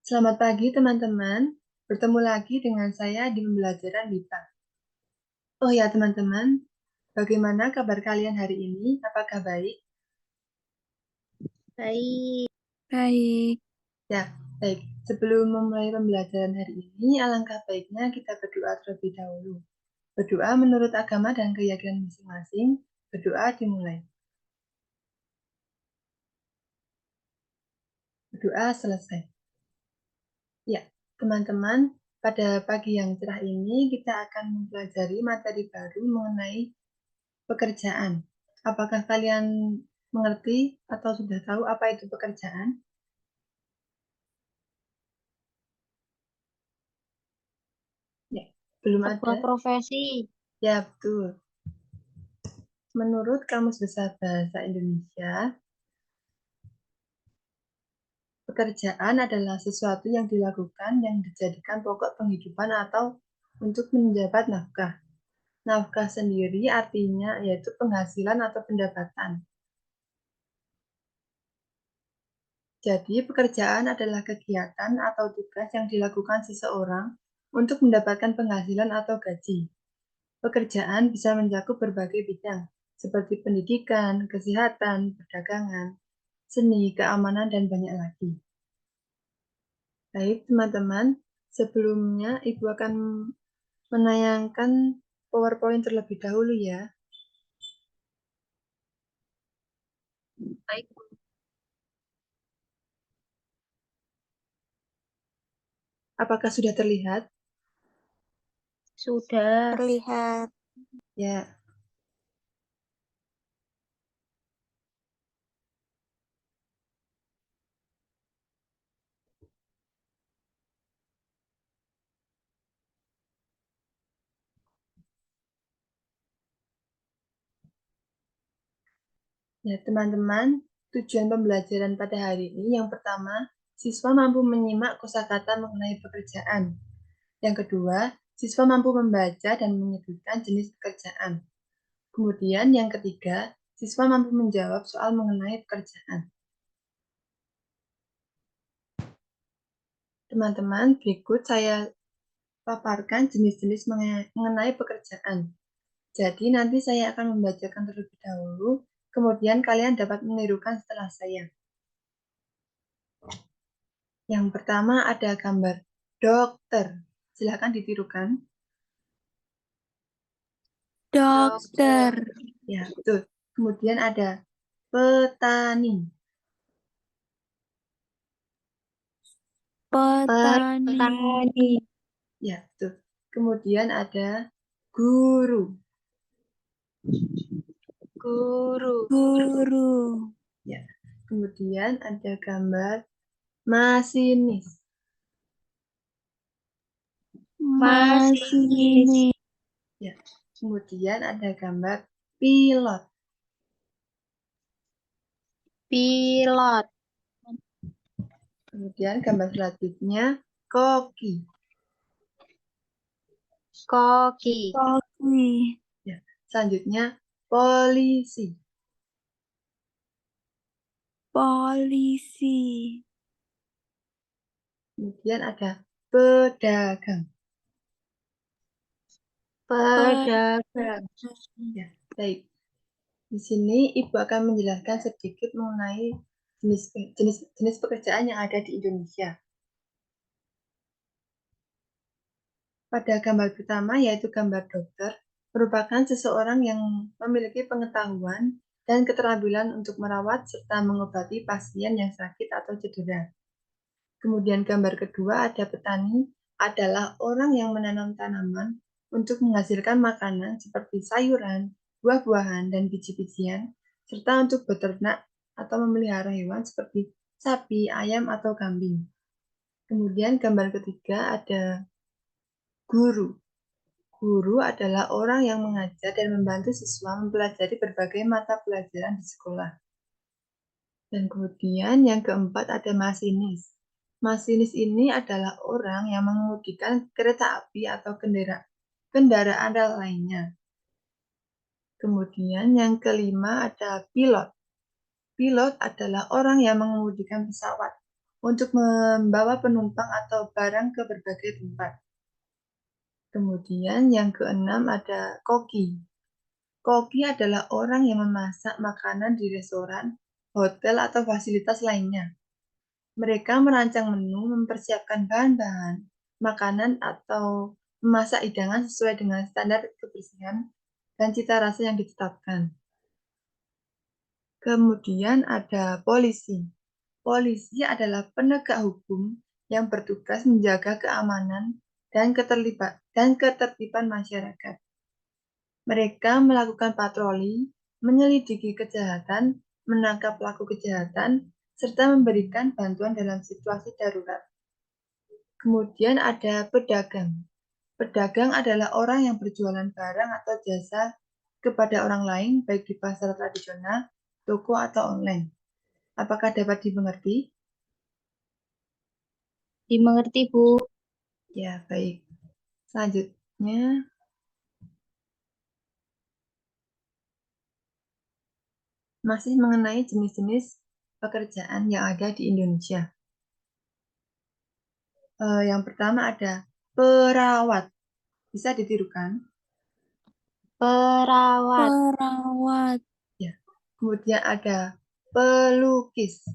Selamat pagi teman-teman, bertemu lagi dengan saya di pembelajaran MIPA. Oh ya teman-teman, bagaimana kabar kalian hari ini? Apakah baik? Baik. Baik. Ya, baik. Sebelum memulai pembelajaran hari ini, alangkah baiknya kita berdoa terlebih dahulu. Berdoa menurut agama dan keyakinan masing-masing, berdoa dimulai. Berdoa selesai. Ya, teman-teman, pada pagi yang cerah ini kita akan mempelajari materi baru mengenai pekerjaan. Apakah kalian mengerti atau sudah tahu apa itu pekerjaan? Ya, belum Sebuah ada. profesi. Ya, betul. Menurut Kamus Besar Bahasa Indonesia, pekerjaan adalah sesuatu yang dilakukan yang dijadikan pokok penghidupan atau untuk mendapat nafkah. Nafkah sendiri artinya yaitu penghasilan atau pendapatan. Jadi, pekerjaan adalah kegiatan atau tugas yang dilakukan seseorang untuk mendapatkan penghasilan atau gaji. Pekerjaan bisa mencakup berbagai bidang, seperti pendidikan, kesehatan, perdagangan, seni, keamanan, dan banyak lagi. Baik, teman-teman, sebelumnya Ibu akan menayangkan PowerPoint terlebih dahulu ya. Baik. Apakah sudah terlihat? Sudah. Terlihat. Ya. Ya, teman-teman, tujuan pembelajaran pada hari ini yang pertama, siswa mampu menyimak kosakata mengenai pekerjaan. Yang kedua, siswa mampu membaca dan menyebutkan jenis pekerjaan. Kemudian yang ketiga, siswa mampu menjawab soal mengenai pekerjaan. Teman-teman, berikut saya paparkan jenis-jenis mengenai pekerjaan. Jadi nanti saya akan membacakan terlebih dahulu, kemudian kalian dapat menirukan setelah saya. Yang pertama ada gambar dokter. Silakan ditirukan. Dokter. Ya, betul. Kemudian ada petani. Petani. Ya, betul. Kemudian ada guru. Guru. Ya. Kemudian ada gambar masinis. Masinis. Ya. Kemudian ada gambar pilot. Pilot. Kemudian gambar selanjutnya koki. Koki. Koki. Ya. Selanjutnya polisi. Polisi. Kemudian ada pedagang. Pedagang. Ya, baik. Di sini Ibu akan menjelaskan sedikit mengenai jenis pekerjaan yang ada di Indonesia. Pada gambar pertama, yaitu gambar dokter, merupakan seseorang yang memiliki pengetahuan dan keterampilan untuk merawat serta mengobati pasien yang sakit atau cedera. Kemudian gambar kedua ada petani, adalah orang yang menanam tanaman untuk menghasilkan makanan seperti sayuran, buah-buahan, dan biji-bijian, serta untuk beternak atau memelihara hewan seperti sapi, ayam, atau kambing. Kemudian gambar ketiga ada guru. Guru adalah orang yang mengajar dan membantu siswa mempelajari berbagai mata pelajaran di sekolah. Dan kemudian yang keempat ada masinis. Masinis ini adalah orang yang mengemudikan kereta api atau kendaraan rel lainnya. Kemudian yang kelima ada pilot. Pilot adalah orang yang mengemudikan pesawat. untuk membawa penumpang atau barang ke berbagai tempat. Kemudian yang keenam ada koki. Koki adalah orang yang memasak makanan di restoran, hotel, atau fasilitas lainnya. Mereka merancang menu, mempersiapkan bahan-bahan, makanan, atau memasak hidangan sesuai dengan standar kebersihan dan cita rasa yang ditetapkan. Kemudian ada polisi. Polisi adalah penegak hukum yang bertugas menjaga keamanan dan ketertiban masyarakat. Mereka melakukan patroli, menyelidiki kejahatan, menangkap pelaku kejahatan, serta memberikan bantuan dalam situasi darurat. Kemudian ada pedagang. Pedagang adalah orang yang berjualan barang atau jasa kepada orang lain, baik di pasar tradisional, toko, atau online. Apakah dapat dimengerti? Dimengerti, Bu. Ya, baik. Selanjutnya, masih mengenai jenis-jenis pekerjaan yang ada di Indonesia. Yang pertama ada perawat. Bisa ditirukan? Perawat. Perawat. Ya. Kemudian ada pelukis.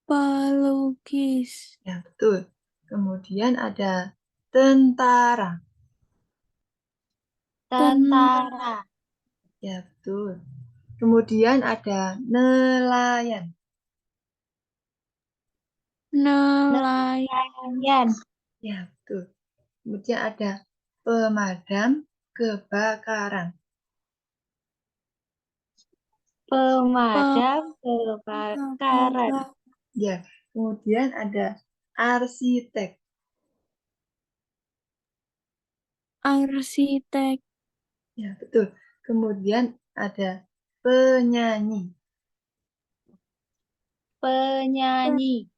Pelukis. Ya, betul. Kemudian ada tentara. Tentara. Ya, betul. Kemudian ada nelayan. Nelayan. Nelayan. Ya, betul. Kemudian ada pemadam kebakaran. Pemadam kebakaran. Ya, kemudian ada arsitek. Arsitek. Ya, betul. Kemudian ada penyanyi. Penyanyi.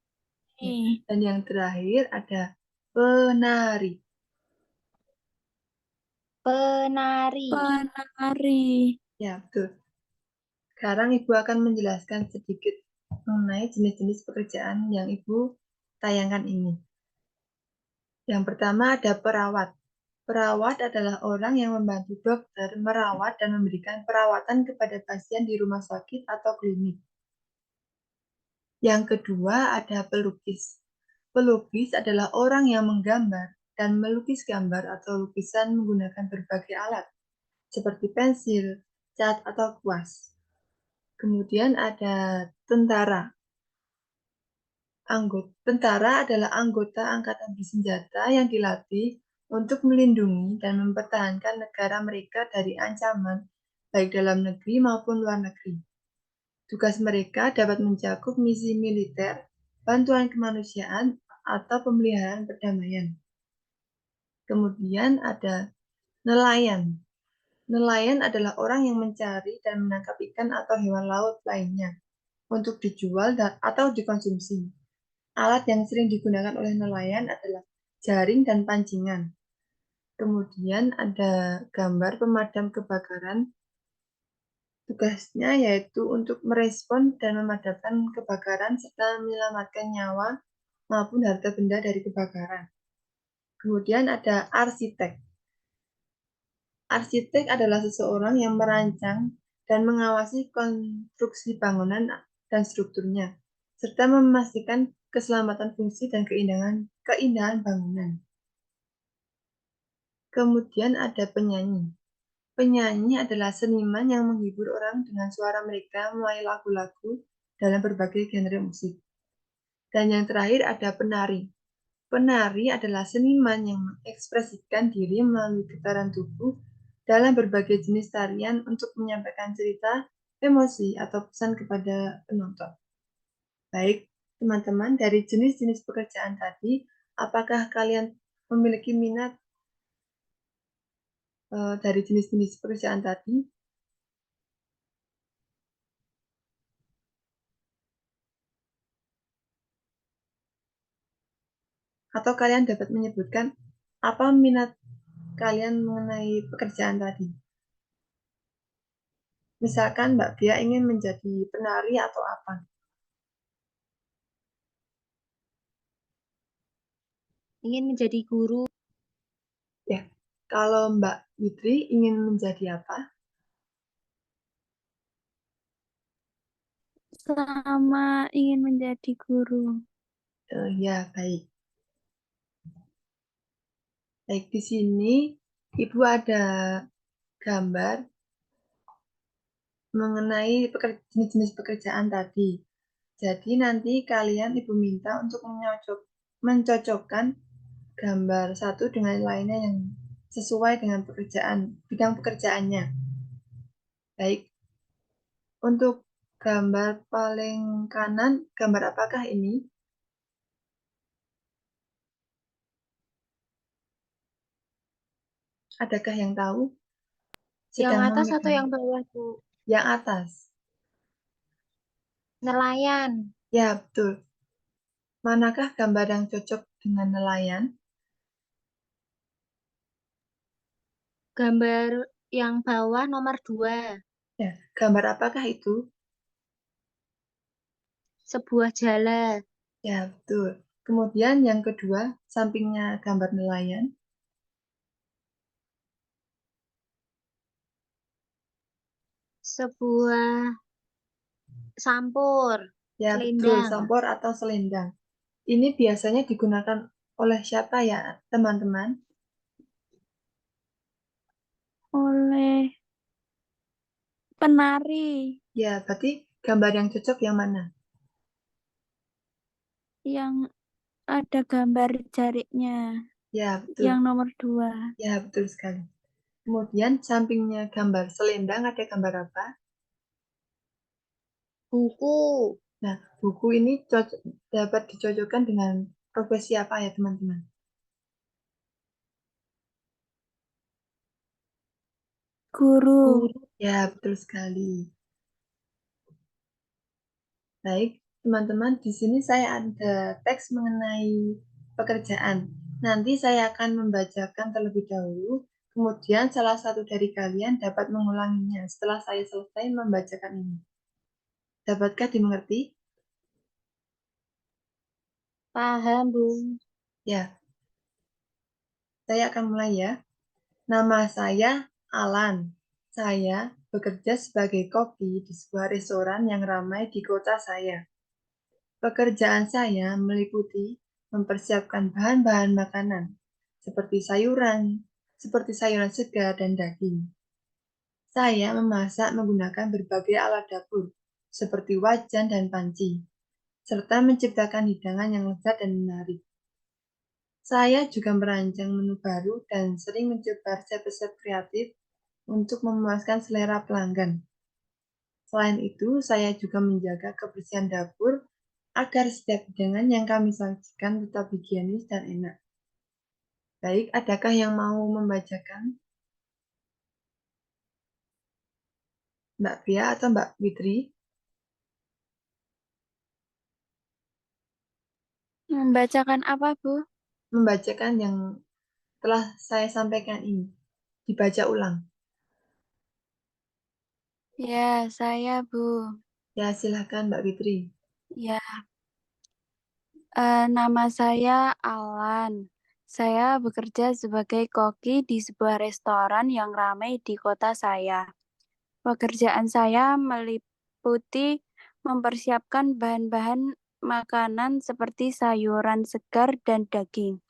Ya. Dan yang terakhir ada penari. Penari. Penari. Ya, betul. Sekarang Ibu akan menjelaskan sedikit mengenai jenis-jenis pekerjaan yang Ibu tayangkan ini. Yang pertama ada perawat. Perawat adalah orang yang membantu dokter merawat dan memberikan perawatan kepada pasien di rumah sakit atau klinik. Yang kedua ada pelukis. Pelukis adalah orang yang menggambar dan melukis gambar atau lukisan menggunakan berbagai alat, seperti pensil, cat, atau kuas. Kemudian ada tentara. Tentara adalah anggota angkatan bersenjata yang dilatih untuk melindungi dan mempertahankan negara mereka dari ancaman, baik dalam negeri maupun luar negeri. Tugas mereka dapat mencakup misi militer, bantuan kemanusiaan, atau pemeliharaan perdamaian. Kemudian ada nelayan. Nelayan adalah orang yang mencari dan menangkap ikan atau hewan laut lainnya untuk dijual atau dikonsumsi. Alat yang sering digunakan oleh nelayan adalah jaring dan pancingan. Kemudian ada gambar pemadam kebakaran. Tugasnya yaitu untuk merespon dan memadamkan kebakaran serta menyelamatkan nyawa maupun harta benda dari kebakaran. Kemudian ada arsitek. Arsitek adalah seseorang yang merancang dan mengawasi konstruksi bangunan dan strukturnya, serta memastikan keselamatan fungsi dan keindahan bangunan. Kemudian ada penyanyi. Penyanyi adalah seniman yang menghibur orang dengan suara mereka melalui lagu-lagu dalam berbagai genre musik. Dan yang terakhir ada penari. Penari adalah seniman yang mengekspresikan diri melalui getaran tubuh dalam berbagai jenis tarian untuk menyampaikan cerita, emosi, atau pesan kepada penonton. Baik, teman-teman, dari jenis-jenis pekerjaan tadi, apakah kalian memiliki minat dari jenis-jenis pekerjaan tadi? Atau kalian dapat menyebutkan apa minat kalian mengenai pekerjaan tadi? Misalkan Mbak Bia ingin menjadi penari atau apa? Ingin menjadi guru. Ya, kalau Mbak Fitri ingin menjadi apa? Sama ingin menjadi guru. Ya, baik. Baik, di sini Ibu ada gambar mengenai jenis-jenis pekerjaan tadi. Jadi nanti kalian Ibu minta untuk mencocokkan gambar satu dengan lainnya yang sesuai dengan bidang pekerjaannya. Baik, untuk gambar paling kanan, gambar apakah ini? Adakah yang tahu? Yang Sedang atas atau memegang yang bawah, Bu? yang atas. Nelayan. Ya, betul. Manakah gambar yang cocok dengan nelayan? Gambar yang bawah nomor 2. Ya, gambar apakah itu? Sebuah jala. Ya, betul. Kemudian yang kedua, sampingnya gambar nelayan. Sebuah sampur. Ya, betul. Selendang. Sampor atau selendang. Ini biasanya digunakan oleh siapa ya, teman-teman? Oleh penari Ya, berarti gambar yang cocok yang mana? yang ada gambar jariknya. Ya, Yang betul. nomor 2. Ya, betul sekali. Kemudian sampingnya gambar selendang ada gambar apa? Buku. Nah, buku ini dapat dicocokkan dengan profesi apa ya, teman-teman? Guru. Guru. Ya, betul sekali. Baik, teman-teman, di sini saya ada teks mengenai pekerjaan. Nanti saya akan membacakan terlebih dahulu, kemudian salah satu dari kalian dapat mengulanginya setelah saya selesai membacakan ini. Dapatkah dimengerti? Paham, Bu. Ya, saya akan mulai ya. Nama saya Alan. Saya bekerja sebagai koki di sebuah restoran yang ramai di kota saya. Pekerjaan saya meliputi mempersiapkan bahan-bahan makanan, seperti sayuran segar dan daging. Saya memasak menggunakan berbagai alat dapur, seperti wajan dan panci, serta menciptakan hidangan yang lezat dan menarik. Saya juga merancang menu baru dan sering mencoba resep-resep kreatif untuk memuaskan selera pelanggan. Selain itu, saya juga menjaga kebersihan dapur agar setiap hidangan yang kami sajikan tetap higienis dan enak. Baik, adakah yang mau membacakan? Mbak Pia atau Mbak Fitri? Membacakan apa, Bu? Membacakan yang telah saya sampaikan ini. Dibaca ulang. Ya, saya, Bu. Ya, silahkan Mbak Fitri. Ya, nama saya Alan. Saya bekerja sebagai koki di sebuah restoran yang ramai di kota saya. Pekerjaan saya meliputi mempersiapkan bahan-bahan makanan seperti sayuran segar dan daging.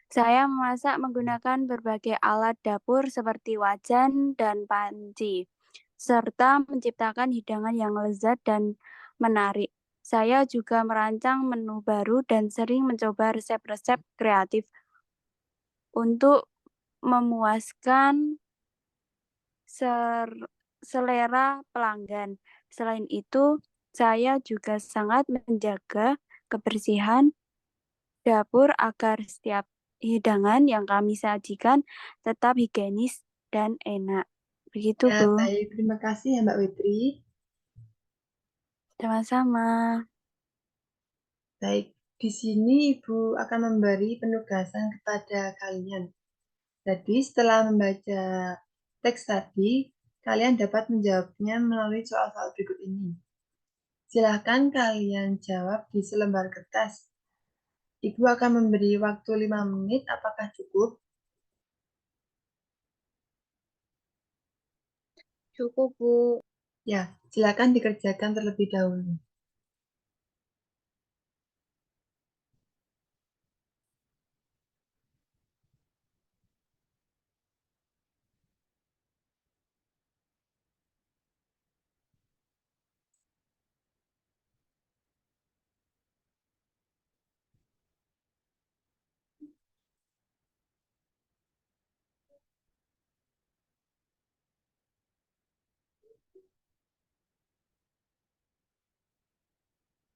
Saya memasak menggunakan berbagai alat dapur seperti wajan dan panci, serta menciptakan hidangan yang lezat dan menarik. Saya juga merancang menu baru dan sering mencoba resep-resep kreatif untuk memuaskan selera pelanggan. Selain itu, saya juga sangat menjaga kebersihan dapur agar setiap hidangan yang kami sajikan tetap higienis dan enak. Begitu, Ya, Bu. baik. Terima kasih ya Mbak Fitri. Sama-sama. Baik, di sini Ibu akan memberi penugasan kepada kalian. Jadi, setelah membaca teks tadi, kalian dapat menjawabnya melalui soal-soal berikut ini. Silahkan kalian jawab di selembar kertas. Ibu akan memberi waktu 5 menit, apakah cukup? Cukup, Bu. Ya, silakan dikerjakan terlebih dahulu.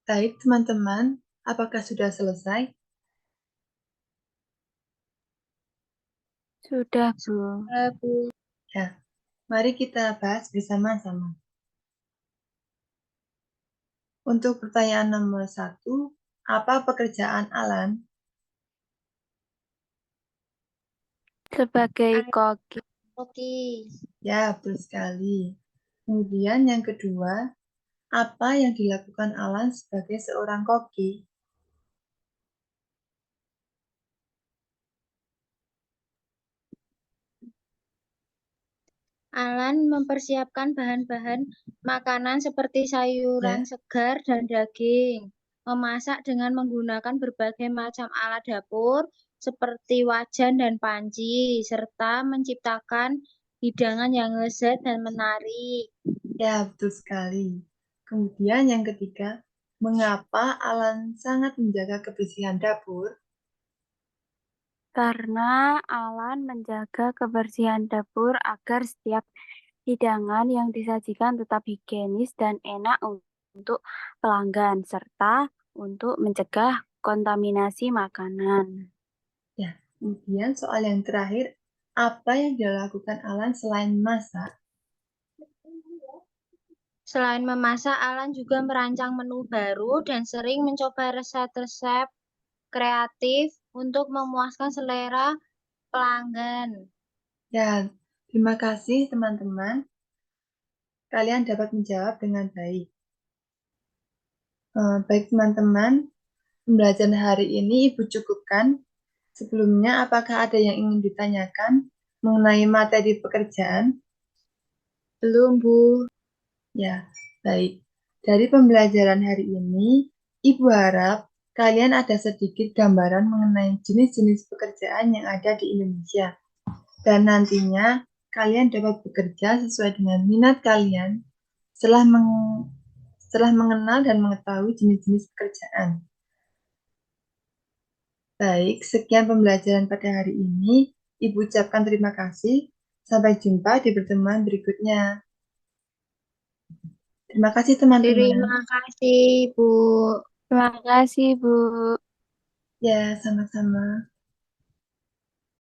Baik, teman-teman, apakah sudah selesai? Sudah, Bu. Bu. Ya, mari kita bahas bersama-sama. Untuk pertanyaan nomor 1, apa pekerjaan Alan? Sebagai koki. Oke. Ya, betul sekali. Kemudian yang kedua, apa yang dilakukan Alan sebagai seorang koki? Alan mempersiapkan bahan-bahan makanan seperti sayuran Ya, segar dan daging. Memasak dengan menggunakan berbagai macam alat dapur seperti wajan dan panci, serta menciptakan hidangan yang lezat dan menarik. ya, betul sekali. Kemudian yang ketiga, mengapa Alan sangat menjaga kebersihan dapur? Karena Alan menjaga kebersihan dapur agar setiap hidangan yang disajikan tetap higienis dan enak untuk pelanggan, serta untuk mencegah kontaminasi makanan. Ya, kemudian soal yang terakhir, apa yang dilakukan Alan selain masak? Selain memasak, Alan juga merancang menu baru dan sering mencoba resep-resep kreatif untuk memuaskan selera pelanggan. Ya, terima kasih teman-teman. Kalian dapat menjawab dengan baik. Baik teman-teman, pembelajaran hari ini Ibu cukupkan. Sebelumnya, apakah ada yang ingin ditanyakan mengenai materi pekerjaan? Belum, Bu. Ya, baik. Dari pembelajaran hari ini, Ibu harap kalian ada sedikit gambaran mengenai jenis-jenis pekerjaan yang ada di Indonesia. Dan nantinya kalian dapat bekerja sesuai dengan minat kalian setelah mengenal dan mengetahui jenis-jenis pekerjaan. Baik, sekian pembelajaran pada hari ini. Ibu ucapkan terima kasih. Sampai jumpa di pertemuan berikutnya. Terima kasih teman-teman. Terima kasih, Bu. Terima kasih, Bu. Ya, sama-sama.